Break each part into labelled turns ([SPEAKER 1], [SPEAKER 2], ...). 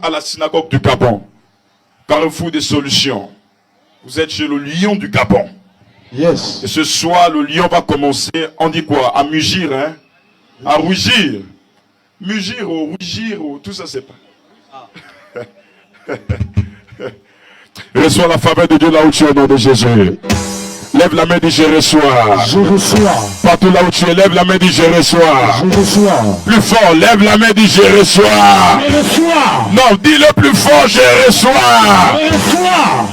[SPEAKER 1] à la synagogue du Gabon, Carrefour des solutions. Vous êtes chez le lion du Gabon.
[SPEAKER 2] Yes.
[SPEAKER 1] Et ce soir, le lion va commencer, on dit quoi? À mugir, hein? À rougir. Mugir ou rougir ou tout ça, c'est pas. Reçois la faveur de Dieu là où tu es au nom de Jésus. Lève la main, dis je reçois.
[SPEAKER 2] Je reçois.
[SPEAKER 1] Partout là où tu es, lève la main, dis je reçois.
[SPEAKER 2] Je reçois.
[SPEAKER 1] Plus fort, lève la main, dis je reçois.
[SPEAKER 2] Je reçois.
[SPEAKER 1] Non, dis-le plus fort, je reçois.
[SPEAKER 2] Je reçois.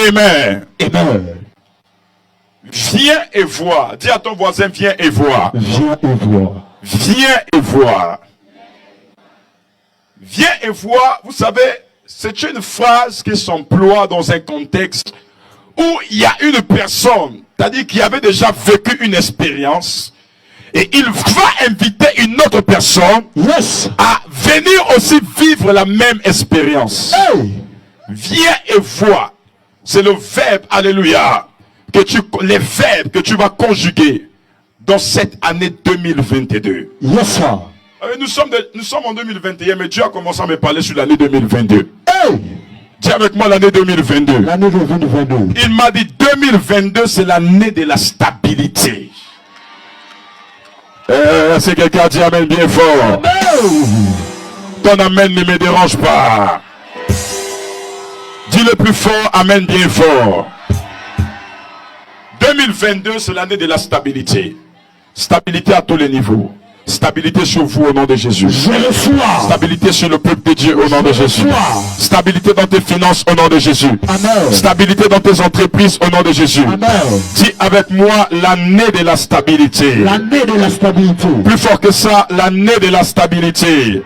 [SPEAKER 1] Amen.
[SPEAKER 2] Amen.
[SPEAKER 1] Viens et vois. Dis à ton voisin, viens et vois.
[SPEAKER 2] Viens et vois.
[SPEAKER 1] Viens et vois. Viens et vois, vous savez, c'est une phrase qui s'emploie dans un contexte où il y a une personne, c'est-à-dire qui avait déjà vécu une expérience, et il va inviter une autre personne
[SPEAKER 2] Yes.
[SPEAKER 1] à venir aussi vivre la même expérience.
[SPEAKER 2] Hey.
[SPEAKER 1] Viens et vois. C'est le verbe, alléluia, les verbes que tu vas conjuguer dans cette année 2022.
[SPEAKER 2] Yes, sir.
[SPEAKER 1] Nous sommes en 2021, mais Dieu a commencé à me parler sur l'année 2022.
[SPEAKER 2] Hey.
[SPEAKER 1] Dis avec moi l'année 2022.
[SPEAKER 2] L'année de 2022.
[SPEAKER 1] Il m'a dit 2022, c'est l'année de la stabilité. C'est quelqu'un qui dit amen bien fort. Ton amen ne me dérange pas. Dis le plus fort, amen bien fort. 2022, c'est l'année de la stabilité. Stabilité à tous les niveaux. Stabilité sur vous au nom de Jésus.
[SPEAKER 2] Je reçois.
[SPEAKER 1] Stabilité sur le peuple de Dieu au nom de Jésus. Stabilité dans tes finances au nom de Jésus.
[SPEAKER 2] Amen.
[SPEAKER 1] Stabilité dans tes entreprises au nom de Jésus.
[SPEAKER 2] Amen.
[SPEAKER 1] Dis avec moi l'année de la stabilité.
[SPEAKER 2] L'année de la stabilité.
[SPEAKER 1] Plus fort que ça, l'année de la stabilité.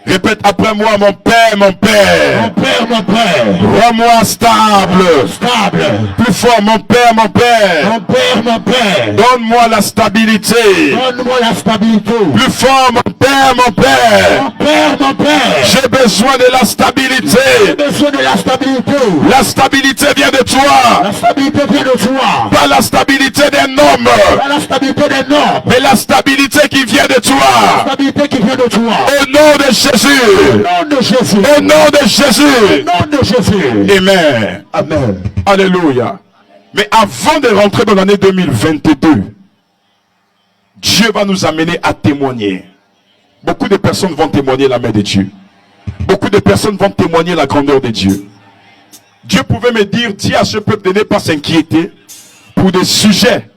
[SPEAKER 1] Répète après moi, mon Père, mon Père.
[SPEAKER 2] Mon Père, mon Père.
[SPEAKER 1] Rends-moi stable.
[SPEAKER 2] Stable.
[SPEAKER 1] Plus fort, mon Père, mon Père.
[SPEAKER 2] Mon Père, mon Père.
[SPEAKER 1] Donne-moi la stabilité.
[SPEAKER 2] Donne-moi la stabilité.
[SPEAKER 1] Plus fort, mon Père, mon Père.
[SPEAKER 2] Mon Père, mon Père.
[SPEAKER 1] J'ai besoin de la stabilité.
[SPEAKER 2] J'ai besoin de la stabilité.
[SPEAKER 1] La stabilité vient de toi.
[SPEAKER 2] La stabilité vient de toi.
[SPEAKER 1] Pas la stabilité d'un homme,
[SPEAKER 2] Pas la stabilité des normes.
[SPEAKER 1] mais la stabilité qui vient de
[SPEAKER 2] La
[SPEAKER 1] toi.
[SPEAKER 2] stabilité qui vient de toi.
[SPEAKER 1] Au nom de Jésus.
[SPEAKER 2] Au nom de Jésus.
[SPEAKER 1] Au nom de Jésus.
[SPEAKER 2] Au nom de Jésus.
[SPEAKER 1] Amen.
[SPEAKER 2] Amen.
[SPEAKER 1] Alléluia. Mais avant de rentrer dans l'année 2022, Dieu va nous amener à témoigner. Beaucoup de personnes vont témoigner la main de Dieu. Beaucoup de personnes vont témoigner la grandeur de Dieu. Dieu pouvait me dire, dis à ce peuple de ne pas s'inquiéter pour des sujets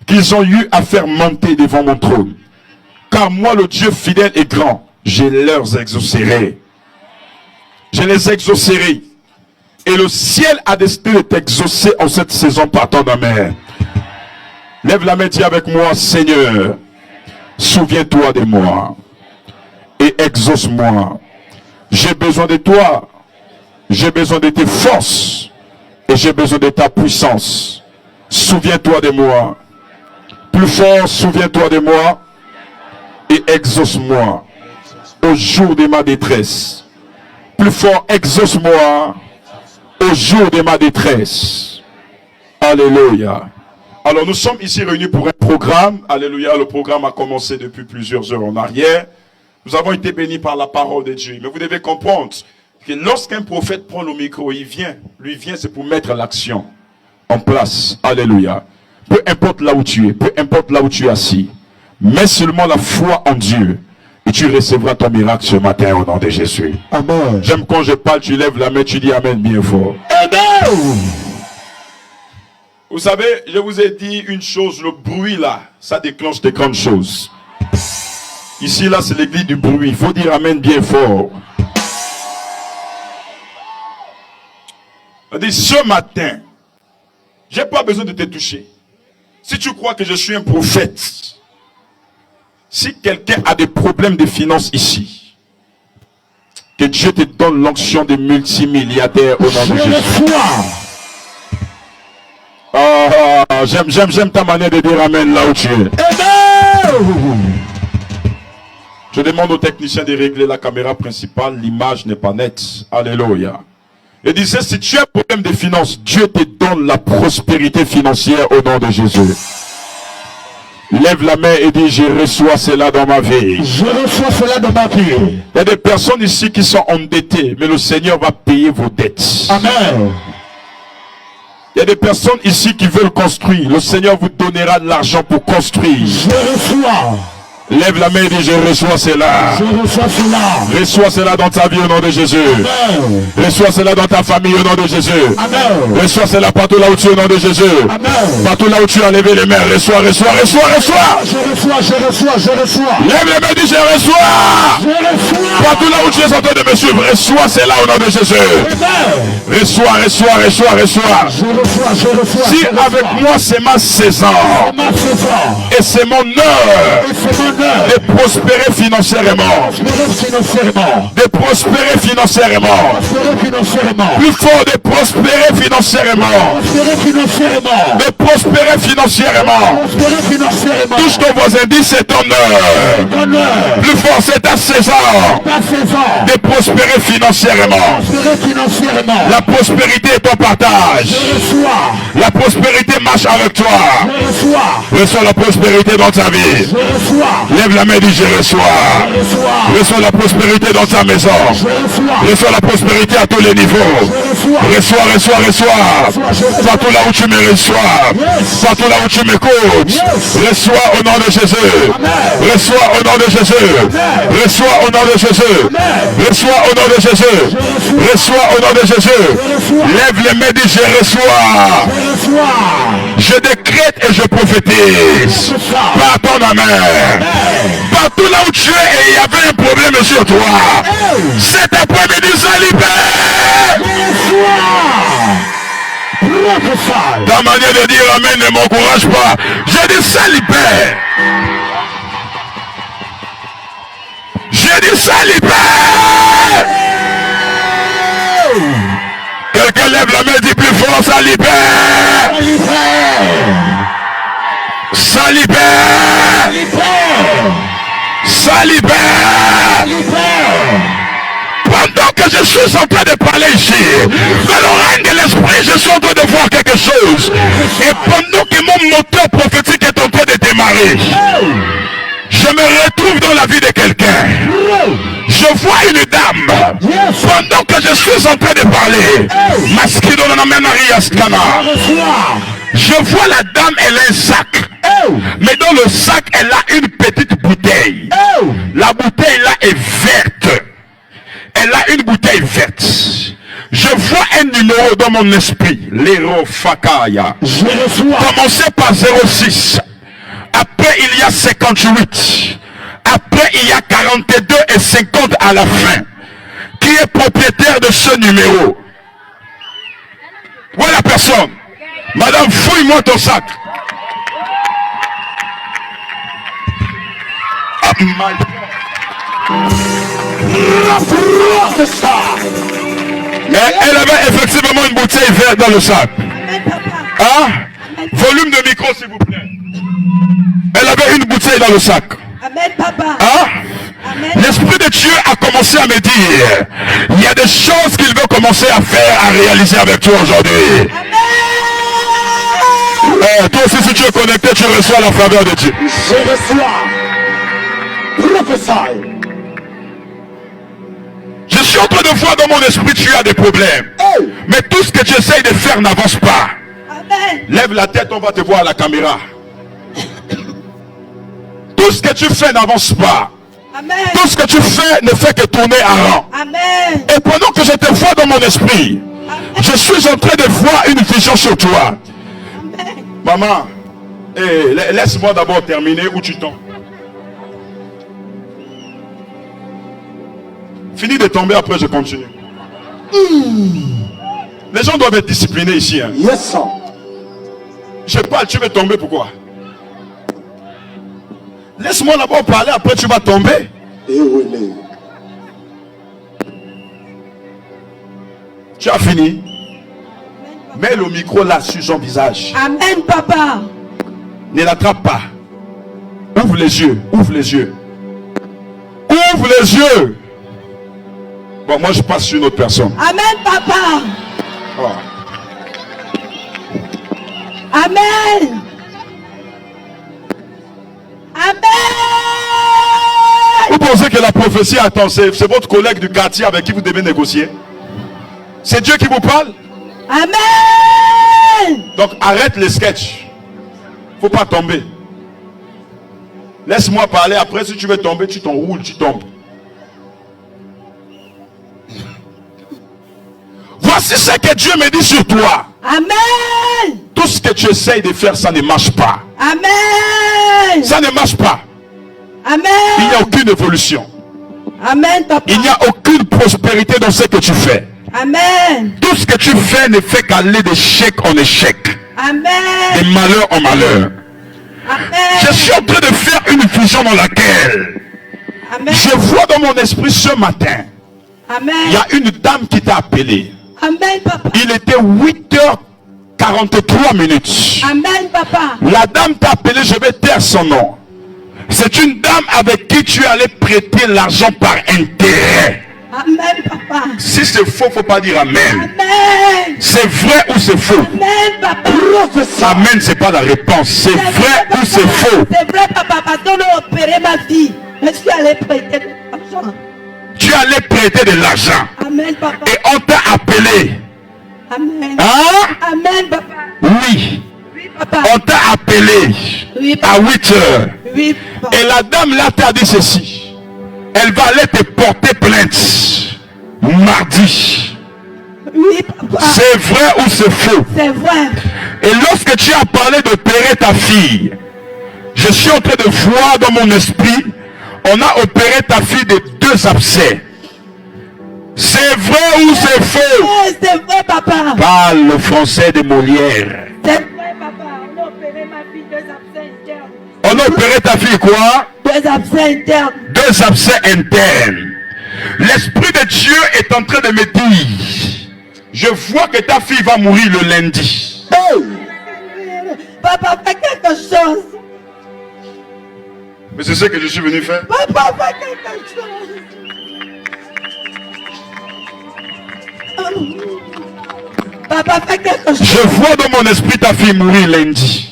[SPEAKER 1] qu'ils ont eu à faire monter devant mon trône. Car moi, le Dieu fidèle et grand, je les exaucerai. Je les exaucerai. Et le ciel a décidé de t'exaucer en cette saison par ton amen. Lève la main, dis avec moi, Seigneur, souviens-toi de moi et exauce-moi. J'ai besoin de toi. J'ai besoin de tes forces et j'ai besoin de ta puissance. Souviens-toi de moi. Plus fort, souviens-toi de moi et exauce-moi au jour de ma détresse. Plus fort, exauce-moi au jour de ma détresse. Alléluia. Alors nous sommes ici réunis pour un programme. Alléluia, le programme a commencé depuis plusieurs heures en arrière. Nous avons été bénis par la parole de Dieu. Mais vous devez comprendre que lorsqu'un prophète prend le micro, il vient. Lui vient, c'est pour mettre l'action en place. Alléluia. Peu importe là où tu es, peu importe là où tu es assis, mets seulement la foi en Dieu. Et tu recevras ton miracle ce matin au nom de Jésus.
[SPEAKER 2] Amen.
[SPEAKER 1] J'aime quand je parle, tu lèves la main, tu dis amen bien fort.
[SPEAKER 2] Amen.
[SPEAKER 1] Vous savez, je vous ai dit une chose, le bruit là, ça déclenche des grandes choses. Ici là, c'est l'église du bruit. Il faut dire amen bien fort. On dit ce matin, j'ai pas besoin de te toucher. Si tu crois que je suis un prophète, si quelqu'un a des problèmes de finances ici, que Dieu te donne l'onction des multimilliardaires au nom de Jésus. Ah, j'aime ta manière de dire amen là où tu es.
[SPEAKER 2] Amen.
[SPEAKER 1] Je demande au technicien de régler la caméra principale, l'image n'est pas nette. Alléluia. Il disait, si tu as un problème de finances, Dieu te donne la prospérité financière au nom de Jésus. Lève la main et dis, je reçois cela dans ma vie.
[SPEAKER 2] Je reçois cela dans ma vie.
[SPEAKER 1] Il y a des personnes ici qui sont endettées, mais le Seigneur va payer vos dettes.
[SPEAKER 2] Amen.
[SPEAKER 1] Il y a des personnes ici qui veulent construire. Le Seigneur vous donnera de l'argent pour construire.
[SPEAKER 2] Je reçois.
[SPEAKER 1] Lève la main et dis, je reçois cela.
[SPEAKER 2] Je reçois cela.
[SPEAKER 1] Reçois cela dans ta vie au nom de Jésus.
[SPEAKER 2] Amen.
[SPEAKER 1] Reçois cela dans ta famille au nom de Jésus.
[SPEAKER 2] Amen.
[SPEAKER 1] Reçois cela partout là où tu es au nom de Jésus.
[SPEAKER 2] Amen.
[SPEAKER 1] Partout là où tu as levé les mains. Reçois, reçois, reçois, reçois.
[SPEAKER 2] Je reçois, je reçois, je reçois.
[SPEAKER 1] Lève les mains et dis, je reçois.
[SPEAKER 2] Je reçois.
[SPEAKER 1] Partout là où tu es en train de me suivre. Reçois cela au nom de Jésus.
[SPEAKER 2] Amen.
[SPEAKER 1] Reçois, reçois, reçois, reçois.
[SPEAKER 2] Je reçois, je reçois.
[SPEAKER 1] Si
[SPEAKER 2] je reçois.
[SPEAKER 1] avec moi c'est ma saison.
[SPEAKER 2] Ma saison.
[SPEAKER 1] Et c'est mon heure
[SPEAKER 2] Et c'est mon heure.
[SPEAKER 1] de prospérer financièrement.
[SPEAKER 2] Prospérer financièrement.
[SPEAKER 1] De prospérer financièrement.
[SPEAKER 2] Prospérer financièrement.
[SPEAKER 1] Plus fort de prospérer financièrement.
[SPEAKER 2] Prospérer financièrement.
[SPEAKER 1] De prospérer financièrement.
[SPEAKER 2] Prospérer financièrement.
[SPEAKER 1] Touche ton voisin, dis c'est ton heure.
[SPEAKER 2] Honneur.
[SPEAKER 1] Plus fort, c'est ta saison
[SPEAKER 2] Ta saison.
[SPEAKER 1] de prospérer financièrement.
[SPEAKER 2] Prospérer financièrement.
[SPEAKER 1] La prospérité est ton partage.
[SPEAKER 2] Je reçois.
[SPEAKER 1] La prospérité marche avec toi.
[SPEAKER 2] Je reçois.
[SPEAKER 1] Reçois la prospérité dans ta vie.
[SPEAKER 2] Je reçois.
[SPEAKER 1] Lève la main et dis je reçois.
[SPEAKER 2] Je reçois.
[SPEAKER 1] Reçois la prospérité dans ta maison.
[SPEAKER 2] Je reçois.
[SPEAKER 1] Reçois la prospérité à tous les niveaux.
[SPEAKER 2] Je reçois.
[SPEAKER 1] Reçois, reçois, reçois. Partout là où tu me reçois. Partout là où tu m'écoutes. Reçois au nom de Jésus. Reçois au nom de Jésus. Reçois au nom de Jésus. Reçois au nom de Jésus. Reçois au nom de Jésus. Lève les mains et dis je reçois.
[SPEAKER 2] Je reçois.
[SPEAKER 1] Je décrète et je prophétise par ton amen. Partout là où tu es et il y avait un problème sur toi. Cet après-midi, ça libère. Ta manière de dire amen ne m'encourage pas. Je dis ça libère. Je dis ça libère. Quelqu'un lève la main et dit plus fort, ça libère. Ça libère. Ça libère. Pendant que je suis en train de parler ici, dans le règne de l'esprit, je suis en train de voir quelque chose. Et pendant que mon moteur prophétique est en train de démarrer, je me retrouve dans la vie de quelqu'un. Je vois une dame. Pendant que je suis en train de parler, je vois la dame, elle a un sac. Mais dans le sac, elle a une petite bouteille. La bouteille là est verte. Elle a une bouteille verte. Je vois un numéro dans mon esprit. L'héros Fakaya. Commencez par 06. Après, il y a 58. Après, il y a 42 et 50 à la fin. Qui est propriétaire de ce numéro? Voilà la personne. Madame, fouille-moi ton sac. Oh my God. Elle avait effectivement une bouteille verte dans le sac. Hein? Volume de micro, s'il vous plaît. Elle avait une bouteille dans le sac.
[SPEAKER 3] Amen, papa.
[SPEAKER 1] Hein? L'Esprit de Dieu a commencé à me dire, il y a des choses qu'il veut commencer à faire, à réaliser avec toi aujourd'hui. Toi aussi, si tu es connecté, tu reçois la faveur de Dieu.
[SPEAKER 2] Je reçois. Prophète.
[SPEAKER 1] Je suis en train de voir dans mon esprit, tu as des problèmes. Mais tout ce que tu essayes de faire n'avance pas.
[SPEAKER 3] Amen.
[SPEAKER 1] Lève la tête, on va te voir à la caméra. Tout ce que tu fais n'avance pas.
[SPEAKER 3] Amen.
[SPEAKER 1] Tout ce que tu fais ne fait que tourner à rang.
[SPEAKER 3] Amen.
[SPEAKER 1] Et pendant que je te vois dans mon esprit, je suis en train de voir une vision sur toi.
[SPEAKER 3] Amen.
[SPEAKER 1] Maman, laisse-moi d'abord terminer où tu tombes. Fini de tomber, après je continue. Les gens doivent être disciplinés ici. Hein.
[SPEAKER 2] Yes, sir.
[SPEAKER 1] Je parle, tu veux tomber, pourquoi? Laisse-moi d'abord parler, après tu vas tomber. Tu as fini? Mets le micro là sur son visage.
[SPEAKER 3] Amen, papa.
[SPEAKER 1] Ne l'attrape pas. Ouvre les yeux, ouvre les yeux. Ouvre les yeux. Bon, moi je passe sur une autre personne.
[SPEAKER 3] Amen, papa.
[SPEAKER 1] Oh.
[SPEAKER 3] Amen. Amen.
[SPEAKER 1] Vous pensez que la prophétie, attends, c'est votre collègue du quartier avec qui vous devez négocier? C'est Dieu qui vous parle?
[SPEAKER 3] Amen.
[SPEAKER 1] Donc arrête les sketchs. Faut pas tomber. Laisse-moi parler. Après, si tu veux tomber, tu t'enroules, tu tombes. Voici ce que Dieu me dit sur toi.
[SPEAKER 3] Amen.
[SPEAKER 1] Tout ce que tu essayes de faire, ça ne marche pas.
[SPEAKER 3] Amen.
[SPEAKER 1] Ça ne marche pas. Il n'y a
[SPEAKER 3] Amen.
[SPEAKER 1] aucune évolution.
[SPEAKER 3] Amen, papa.
[SPEAKER 1] Il n'y a aucune prospérité dans ce que tu fais.
[SPEAKER 3] Amen.
[SPEAKER 1] Tout ce que tu fais ne fait qu'aller d'échec en échec, de
[SPEAKER 3] Amen.
[SPEAKER 1] malheur en malheur. Je
[SPEAKER 3] Amen.
[SPEAKER 1] suis en train de faire une vision dans laquelle
[SPEAKER 3] Amen.
[SPEAKER 1] je vois dans mon esprit ce matin,
[SPEAKER 3] Amen.
[SPEAKER 1] il y a une dame qui t'a appelé.
[SPEAKER 3] Amen, papa.
[SPEAKER 1] Il était 8h43 minutes.
[SPEAKER 3] Amen, papa.
[SPEAKER 1] La dame t'a appelé, je vais taire son nom. C'est une dame avec qui tu allais prêter l'argent par intérêt.
[SPEAKER 3] Amen, papa.
[SPEAKER 1] Si c'est faux, faut pas dire amen.
[SPEAKER 3] Amen.
[SPEAKER 1] C'est vrai ou c'est faux?
[SPEAKER 3] Amen, papa.
[SPEAKER 1] Amen, c'est pas la réponse. C'est vrai ou c'est faux?
[SPEAKER 3] C'est vrai, papa, parce qu'on a opéré ma fille. Je suis allé prêter de l'argent.
[SPEAKER 1] Tu allais prêter de l'argent
[SPEAKER 3] Amen, papa.
[SPEAKER 1] et on t'a appelé.
[SPEAKER 3] Amen.
[SPEAKER 1] Hein?
[SPEAKER 3] Amen, papa.
[SPEAKER 1] Oui.
[SPEAKER 3] Oui, papa.
[SPEAKER 1] On t'a appelé
[SPEAKER 3] Oui,
[SPEAKER 1] à
[SPEAKER 3] papa.
[SPEAKER 1] 8 heures.
[SPEAKER 3] Oui, papa.
[SPEAKER 1] Et la dame là t'a dit ceci. Elle va aller te porter plainte mardi.
[SPEAKER 3] Oui, papa.
[SPEAKER 1] C'est vrai ou c'est faux?
[SPEAKER 3] C'est vrai.
[SPEAKER 1] Et lorsque tu as parlé d'opérer ta fille, je suis en train de voir dans mon esprit, on a opéré ta fille de 2 abcès. C'est vrai ou c'est faux?
[SPEAKER 3] Oui, c'est vrai, papa.
[SPEAKER 1] Parle le français de Molière.
[SPEAKER 3] C'est vrai, papa. On a opéré ma fille 2 abcès internes.
[SPEAKER 1] On a opéré ta fille quoi?
[SPEAKER 3] 2 abcès internes.
[SPEAKER 1] 2 abcès internes. L'Esprit de Dieu est en train de me dire, je vois que ta fille va mourir le lundi.
[SPEAKER 3] Papa, fais quelque chose.
[SPEAKER 1] Mais c'est ce que je suis venu faire.
[SPEAKER 3] Papa, fais quelque chose. Papa, fais quelque chose.
[SPEAKER 1] Je vois dans mon esprit ta fille mourir lundi.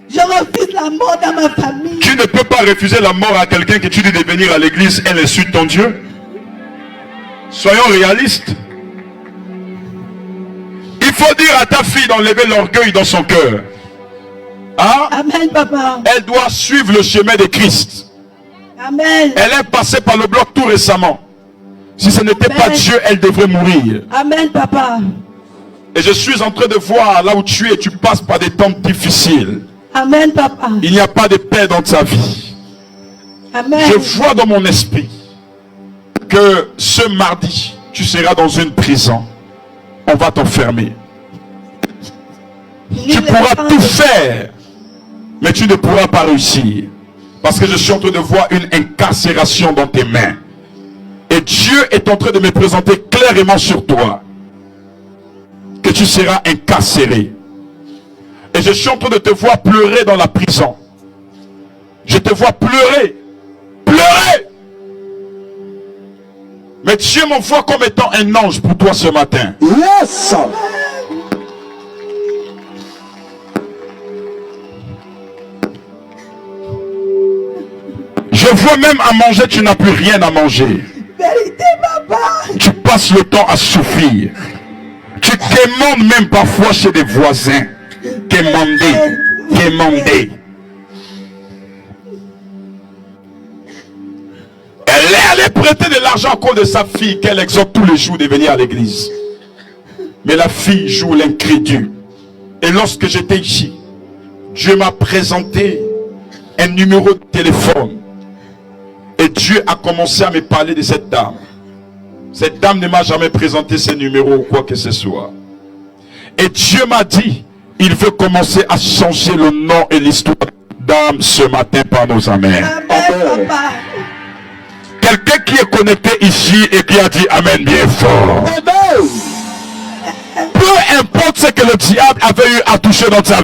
[SPEAKER 3] Je refuse la mort dans ma famille.
[SPEAKER 1] Tu ne peux pas refuser la mort à quelqu'un que tu dis de venir à l'église et insulte ton Dieu. Soyons réalistes. Il faut dire à ta fille d'enlever l'orgueil dans son cœur. Hein?
[SPEAKER 3] Amen, papa.
[SPEAKER 1] Elle doit suivre le chemin de Christ.
[SPEAKER 3] Amen.
[SPEAKER 1] Elle est passée par le bloc tout récemment. Si ce n'était pas
[SPEAKER 3] Amen.
[SPEAKER 1] Dieu, elle devrait mourir.
[SPEAKER 3] Amen, papa.
[SPEAKER 1] Et je suis en train de voir là où tu es, tu passes par des temps difficiles.
[SPEAKER 3] Amen, papa.
[SPEAKER 1] Il n'y a pas de paix dans ta vie.
[SPEAKER 3] Amen.
[SPEAKER 1] Je vois dans mon esprit que ce mardi, tu seras dans une prison. On va t'enfermer. Tu pourras tout faire, mais tu ne pourras pas réussir. Parce que je suis en train de voir une incarcération dans tes mains. Et Dieu est en train de me présenter clairement sur toi que tu seras incarcéré. Et je suis en train de te voir pleurer dans la prison. Je te vois pleurer. Pleurer. Mais Dieu m'envoie comme étant un ange pour toi ce matin.
[SPEAKER 2] Yes.
[SPEAKER 1] Je vois même à manger, tu n'as plus rien à manger.
[SPEAKER 3] Vérité, papa.
[SPEAKER 1] Tu passes le temps à souffrir. Tu demandes même parfois chez des voisins. Demander. Elle est allée prêter de l'argent à cause de sa fille qu'elle exhorte tous les jours de venir à l'église. Mais la fille joue l'incrédule. Et lorsque j'étais ici, Dieu m'a présenté un numéro de téléphone. Et Dieu a commencé à me parler de cette dame. Cette dame ne m'a jamais présenté ce numéro ou quoi que ce soit. Et Dieu m'a dit, il veut commencer à changer le nom et l'histoire d'âme ce matin par nos amens.
[SPEAKER 3] Amen, papa.
[SPEAKER 1] Quelqu'un qui est connecté ici et qui a dit amen bien fort.
[SPEAKER 2] Amen.
[SPEAKER 1] Peu importe ce que le diable avait eu à toucher dans ta vie.